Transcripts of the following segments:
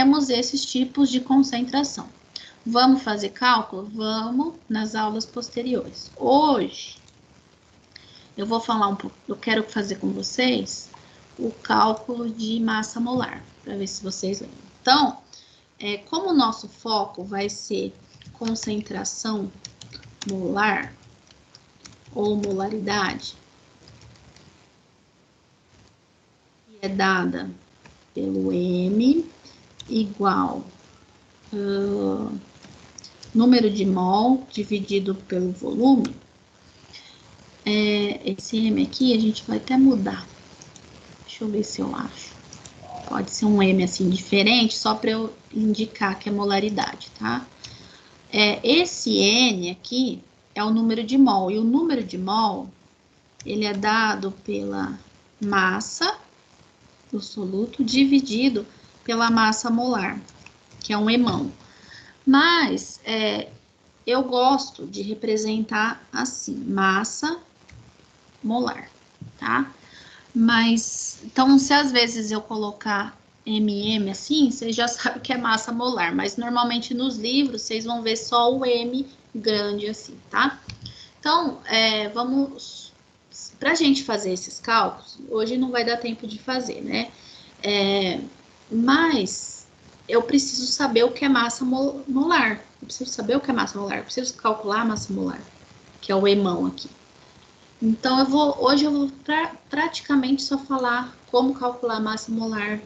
temos esses tipos de concentração. Vamos fazer cálculo? Vamos nas aulas posteriores. Hoje, eu vou falar um pouco, eu quero fazer com vocês o cálculo de massa molar, para ver se vocês lembram. Então, como o nosso foco vai ser concentração molar ou molaridade, que é dada pelo M igual número de mol dividido pelo volume, esse M aqui a gente vai até mudar. Deixa eu ver se eu acho. Pode ser um M assim diferente, só para eu indicar que é molaridade, tá? Esse N aqui é o número de mol, e o número de mol, ele é dado pela massa do soluto dividido pela massa molar, que é um emão. Mas eu gosto de representar assim, massa molar, tá? Mas, então, se às vezes eu colocar MM assim, vocês já sabem que é massa molar, mas normalmente nos livros vocês vão ver só o M grande assim, tá? Então, vamos, pra gente fazer esses cálculos, hoje não vai dar tempo de fazer, né? Mas eu preciso saber o que é massa molar. Eu preciso saber o que é massa molar, eu preciso calcular a massa molar, que é o emão aqui. Então, hoje eu vou praticamente só falar como calcular a massa molar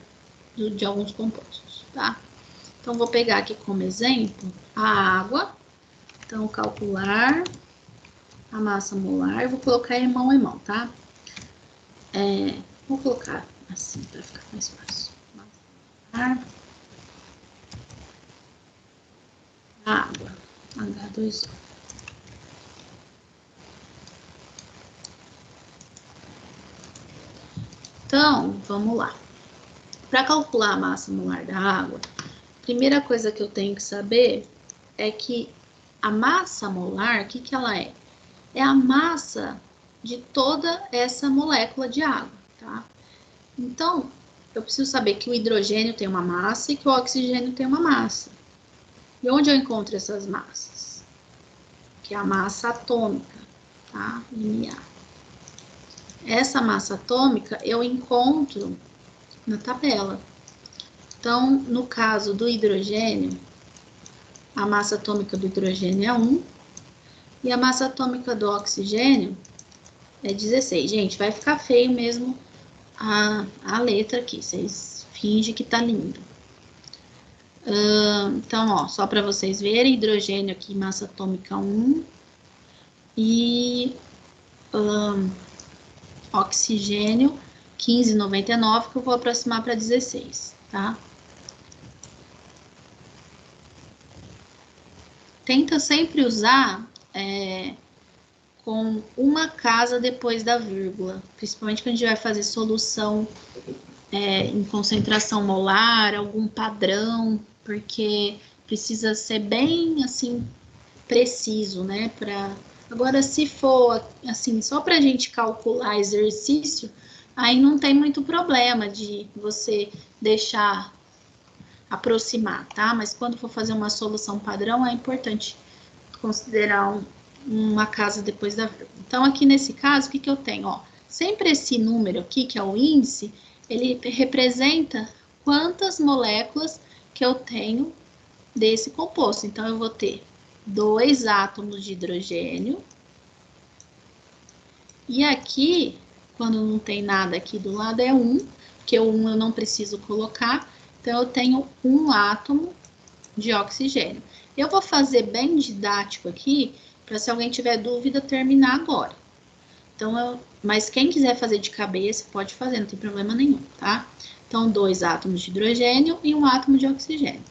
de alguns compostos, tá? Então, vou pegar aqui como exemplo a água. Então, calcular a massa molar. Eu vou colocar emão, tá? Vou colocar assim para ficar mais fácil. Massa molar. Água. H2O. Então, vamos lá. Para calcular a massa molar da água, a primeira coisa que eu tenho que saber é que a massa molar, o que ela é? É a massa de toda essa molécula de água, tá? Então, eu preciso saber que o hidrogênio tem uma massa e que o oxigênio tem uma massa. E onde eu encontro essas massas? Que é a massa atômica, tá? Ma. Essa massa atômica eu encontro na tabela. Então, no caso do hidrogênio, a massa atômica do hidrogênio é 1 e a massa atômica do oxigênio é 16. Gente, vai ficar feio mesmo a letra aqui, vocês fingem que tá lindo. Então, ó, só para vocês verem, hidrogênio aqui, massa atômica 1 e oxigênio 15,99, que eu vou aproximar para 16, tá? Tenta sempre usar com uma casa depois da vírgula, principalmente quando a gente vai fazer solução em concentração molar, algum padrão, porque precisa ser bem, assim, preciso, né? Agora, se for, assim, só para a gente calcular exercício, aí não tem muito problema de você deixar aproximar, tá? Mas quando for fazer uma solução padrão, é importante considerar uma casa depois da vírgula. Então, aqui nesse caso, o que eu tenho? Ó, sempre esse número aqui, que é o índice, ele representa quantas moléculas que eu tenho desse composto. Então, eu vou ter 2 átomos de hidrogênio. E aqui, quando não tem nada aqui do lado, é 1, porque o 1 eu não preciso colocar. Então, eu tenho 1 átomo de oxigênio. Eu vou fazer bem didático aqui, para se alguém tiver dúvida, terminar agora. Então, mas quem quiser fazer de cabeça, pode fazer, não tem problema nenhum, tá? Então, 2 átomos de hidrogênio e 1 átomo de oxigênio.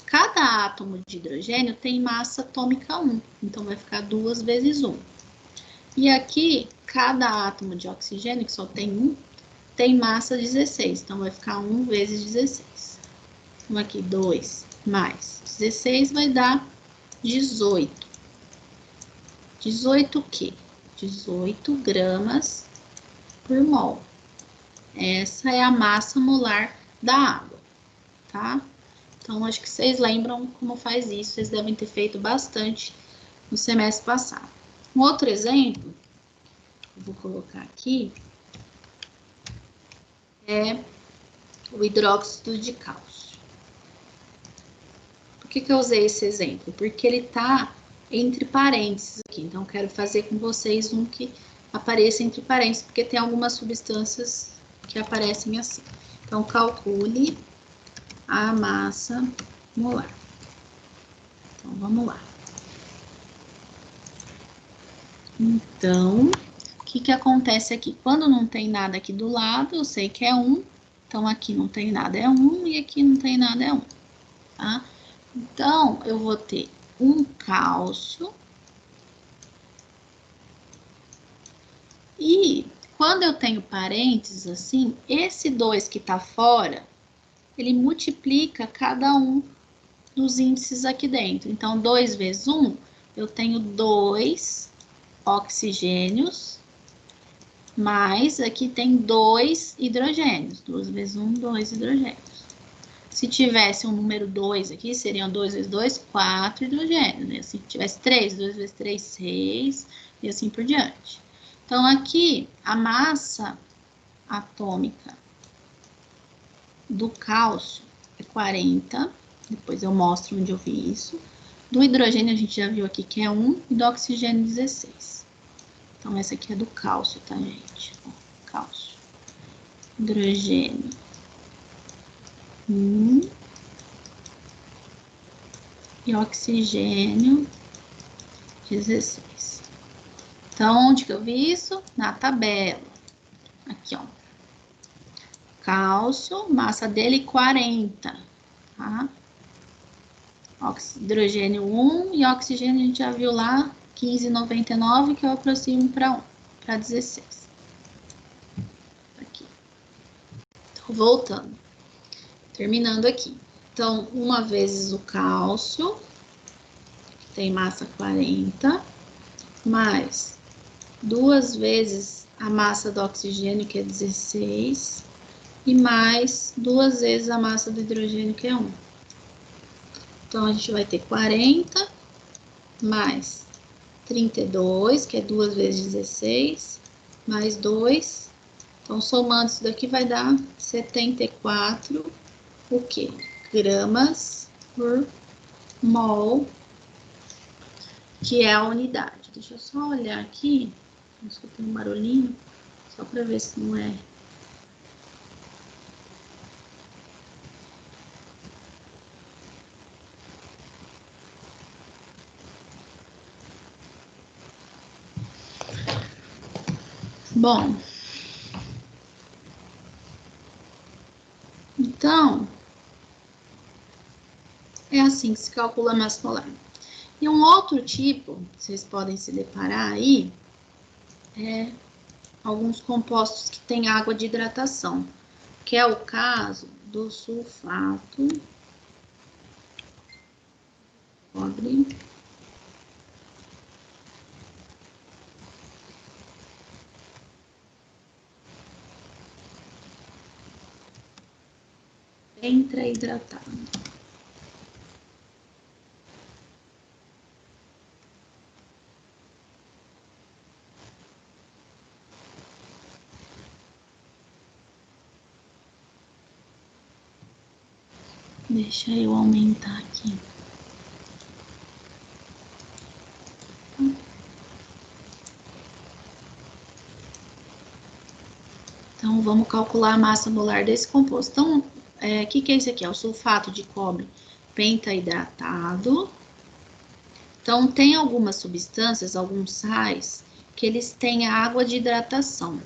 Cada átomo de hidrogênio tem massa atômica 1, então vai ficar 2 vezes 1. E aqui, cada átomo de oxigênio, que só tem 1, tem massa 16, então vai ficar 1 vezes 16. Então, aqui, 2 mais 16 vai dar 18. 18 o quê? 18 gramas por mol. Essa é a massa molar da água, tá? Então, acho que vocês lembram como faz isso, vocês devem ter feito bastante no semestre passado. Um outro exemplo, eu vou colocar aqui, é o hidróxido de cálcio. Por que eu usei esse exemplo? Porque ele está entre parênteses aqui, então eu quero fazer com vocês um que apareça entre parênteses, porque tem algumas substâncias que aparecem assim. Então, calcule a massa molar. Então, vamos lá. Então, o que acontece aqui? Quando não tem nada aqui do lado, eu sei que é 1. Então, aqui não tem nada, é 1. E aqui não tem nada, é 1. Tá? Então, eu vou ter um cálcio. E quando eu tenho parênteses assim, esse 2 que tá fora, ele multiplica cada um dos índices aqui dentro. Então, 2 vezes 1, eu tenho 2 oxigênios, mais aqui tem 2 hidrogênios. 2 vezes 1, 2 hidrogênios. Se tivesse um número 2 aqui, seriam 2 vezes 2, 4 hidrogênios. Né? Se tivesse 3, 2 vezes 3, 6, e assim por diante. Então, aqui, a massa atômica do cálcio é 40. Depois eu mostro onde eu vi isso. Do hidrogênio, a gente já viu aqui que é 1, e do oxigênio, 16. Então, essa aqui é do cálcio, tá, gente? Ó, cálcio. Hidrogênio. 1. E oxigênio, 16. Então, onde que eu vi isso? Na tabela. Aqui, ó. Cálcio, massa dele 40, tá? Hidrogênio 1 e oxigênio a gente já viu lá, 15,99, que eu aproximo para 1, para 16. Aqui. Então, voltando. Terminando aqui. Então, uma vezes o cálcio, que tem massa 40, mais 2 vezes a massa do oxigênio, que é 16, e mais 2 vezes a massa do hidrogênio, que é 1. Então, a gente vai ter 40 mais 32, que é 2 vezes 16, mais 2. Então, somando isso daqui, vai dar 74, o quê? Gramas por mol, que é a unidade. Deixa eu só olhar aqui, escutei um barulhinho, só para ver se não é. Bom, então, é assim que se calcula a massa molar. E um outro tipo, vocês podem se deparar aí, é alguns compostos que têm água de hidratação, que é o caso do sulfato de cobre, tetrahidratado. Deixa eu aumentar aqui. Então, vamos calcular a massa molar desse composto. Então, o que é isso aqui? É o sulfato de cobre pentahidratado. Então, tem algumas substâncias, alguns sais, que eles têm água de hidratação.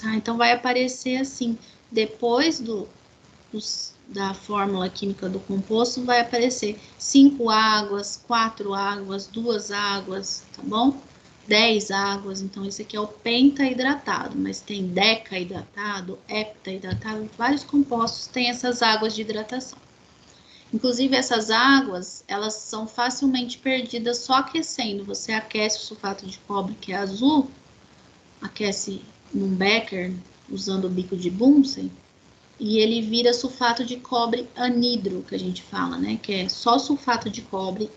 Tá? Então, vai aparecer assim, depois da fórmula química do composto, vai aparecer 5 águas, 4 águas, 2 águas, tá bom? 10 águas, então esse aqui é o pentahidratado, mas tem decahidratado, heptahidratado, vários compostos têm essas águas de hidratação. Inclusive, essas águas, elas são facilmente perdidas só aquecendo. Você aquece o sulfato de cobre, que é azul, aquece num becker, usando o bico de Bunsen, e ele vira sulfato de cobre anidro, que a gente fala, né? Que é só sulfato de cobre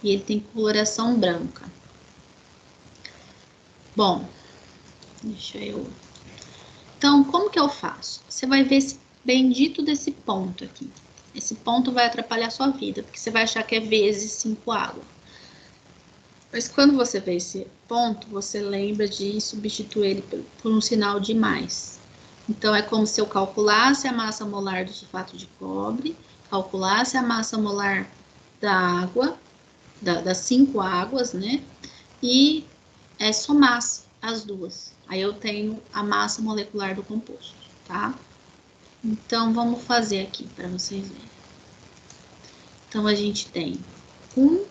e ele tem coloração branca. Bom, deixa eu... Então, como que eu faço? Você vai ver esse bendito desse ponto aqui. Esse ponto vai atrapalhar a sua vida, porque você vai achar que é vezes 5 água. Mas quando você vê esse ponto, você lembra de substituir ele por um sinal de mais. Então, é como se eu calculasse a massa molar do sulfato de cobre, calculasse a massa molar da água, das 5 águas, né? E somasse as duas. Aí eu tenho a massa molecular do composto, tá? Então, vamos fazer aqui para vocês verem. Então, a gente tem um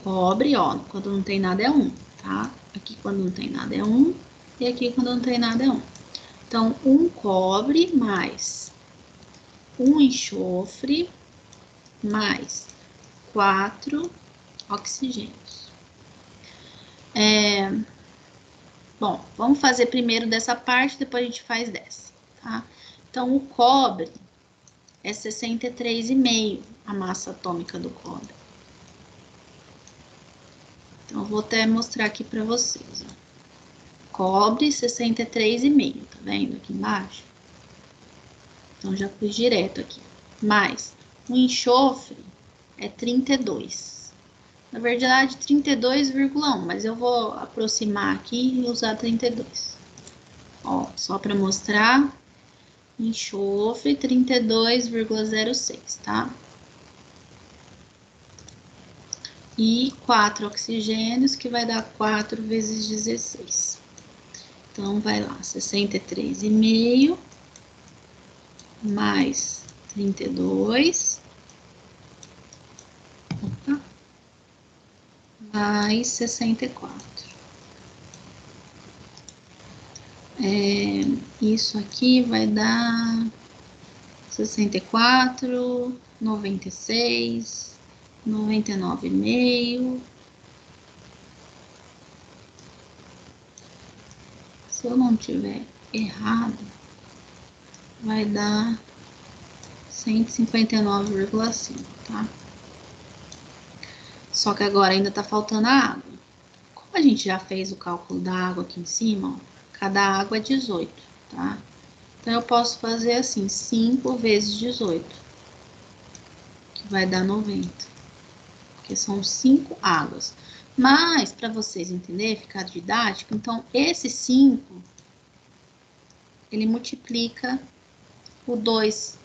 cobre, ó, quando não tem nada é 1, tá? Aqui quando não tem nada é 1, e aqui quando não tem nada é 1. Então, um cobre mais um enxofre mais 4 oxigênios. Bom, vamos fazer primeiro dessa parte, depois a gente faz dessa, tá? Então, o cobre é 63,5 a massa atômica do cobre. Então, eu vou até mostrar aqui para vocês, ó. Cobre 63,5, tá vendo aqui embaixo? Então, já pus direto aqui. Mais o enxofre é 32. Na verdade, 32,1, mas eu vou aproximar aqui e usar 32. Ó, só para mostrar, enxofre 32,06, tá? E 4 oxigênios, que vai dar 4 vezes 16. Então, vai lá, 63,5 mais 32, opa, mais 64. Isso aqui vai dar 64, 96, 99,5. Se eu não tiver errado, vai dar 159,5, tá? Só que agora ainda tá faltando a água. Como a gente já fez o cálculo da água aqui em cima, ó, cada água é 18, tá? Então, eu posso fazer assim, 5 vezes 18, que vai dar 90, porque são 5 águas. Mas, para vocês entenderem, ficar didático, então, esse 5, ele multiplica o 2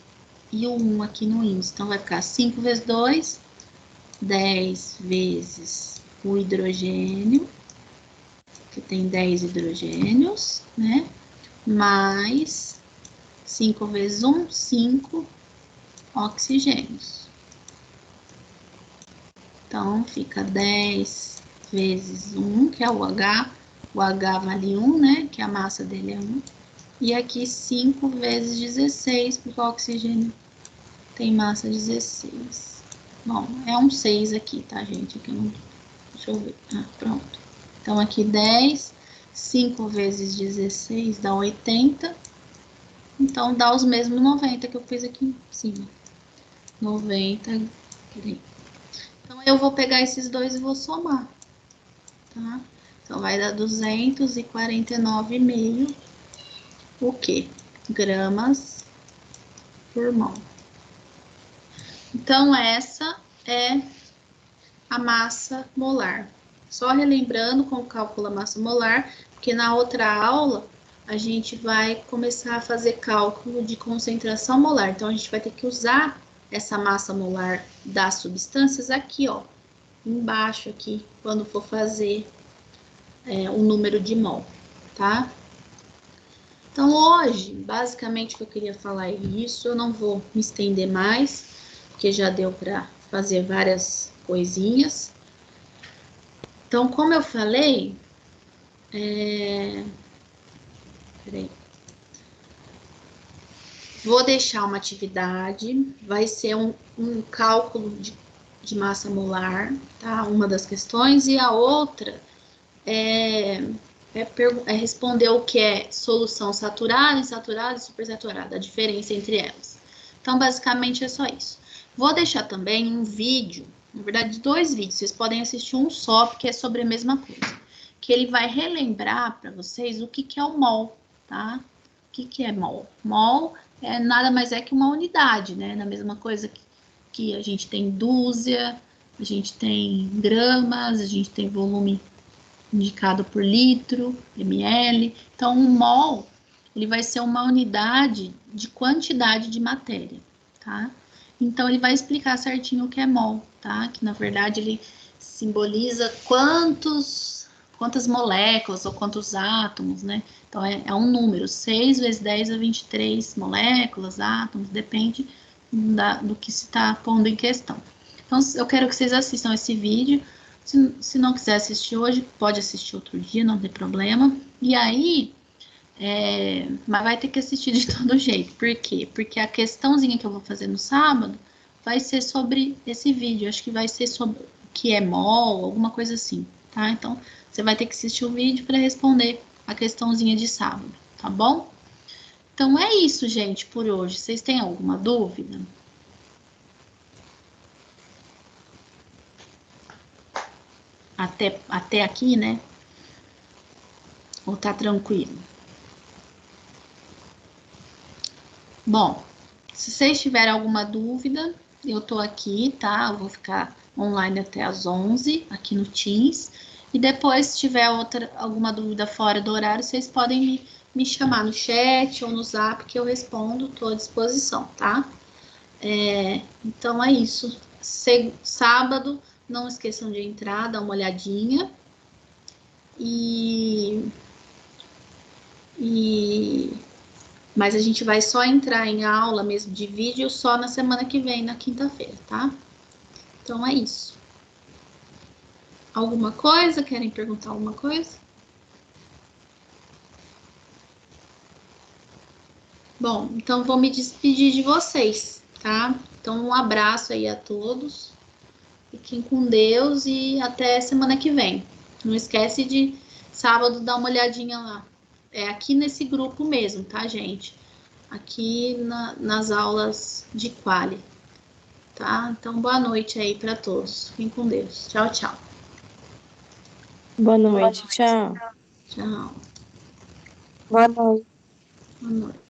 e o 1 aqui no índice. Então, vai ficar 5 vezes 2, 10 vezes o hidrogênio, que tem 10 hidrogênios, né? Mais 5 vezes 1, 5 oxigênios. Então, fica 10 vezes 1, que é o H. O H vale 1, né? Que a massa dele é 1. E aqui 5 vezes 16, porque o oxigênio tem massa 16. Bom, é um 6 aqui, tá, gente? Aqui não... Deixa eu ver. Ah, pronto. Então, aqui 10, 5 vezes 16 dá 80. Então, dá os mesmos 90 que eu fiz aqui em cima. 90, peraí. Então, eu vou pegar esses dois e vou somar, tá? Então, vai dar 249,5, o quê? Gramas por mol. Então, essa é a massa molar. Só relembrando como calcula a massa molar, porque na outra aula a gente vai começar a fazer cálculo de concentração molar. Então, a gente vai ter que usar essa massa molar das substâncias aqui, ó, embaixo aqui, quando for fazer o número de mol, tá? Então, hoje, basicamente, o que eu queria falar é isso. Eu não vou me estender mais, porque já deu para fazer várias coisinhas. Então, como eu falei, peraí. Vou deixar uma atividade, vai ser um cálculo de massa molar, tá? Uma das questões, e a outra é é responder o que é solução saturada, insaturada e supersaturada, a diferença entre elas. Então, basicamente, é só isso. Vou deixar também um vídeo, na verdade, 2 vídeos, vocês podem assistir um só, porque é sobre a mesma coisa. Que ele vai relembrar para vocês o que é o mol, tá? O que é mol? Mol é nada mais é que uma unidade, né? Na mesma coisa que a gente tem dúzia, a gente tem gramas, a gente tem volume indicado por litro, ml. Então, um mol, ele vai ser uma unidade de quantidade de matéria, tá? Então, ele vai explicar certinho o que é mol, tá? Que, na verdade, ele simboliza quantas moléculas ou quantos átomos, né? Então, é um número, 6 vezes 10 a 23 moléculas, átomos, depende do que se está pondo em questão. Então, eu quero que vocês assistam esse vídeo. Se não quiser assistir hoje, pode assistir outro dia, não tem problema. E aí, mas vai ter que assistir de todo jeito. Por quê? Porque a questãozinha que eu vou fazer no sábado vai ser sobre esse vídeo. Acho que vai ser sobre o que é mol, alguma coisa assim, tá? Então, você vai ter que assistir o vídeo para responder a questãozinha de sábado, tá bom? Então, é isso, gente, por hoje. Vocês têm alguma dúvida? Até aqui, né? Ou tá tranquilo? Bom, se vocês tiverem alguma dúvida, eu tô aqui, tá? Eu vou ficar online até às 11 aqui no Teams. E depois, se tiver alguma dúvida fora do horário, vocês podem me chamar no chat ou no Zap que eu respondo, tô à disposição, tá? Então é isso. Sábado, não esqueçam de entrar, dar uma olhadinha. Mas a gente vai só entrar em aula mesmo de vídeo só na semana que vem, na quinta-feira, tá? Então é isso. Alguma coisa? Querem perguntar alguma coisa? Bom, então vou me despedir de vocês, tá? Então um abraço aí a todos. Fiquem com Deus e até semana que vem. Não esquece de sábado dar uma olhadinha lá. É aqui nesse grupo mesmo, tá, gente? Aqui nas aulas de quali, tá? Então, boa noite aí para todos. Fiquem com Deus. Tchau, tchau. Boa noite, tchau. Tchau. Boa noite. Boa noite.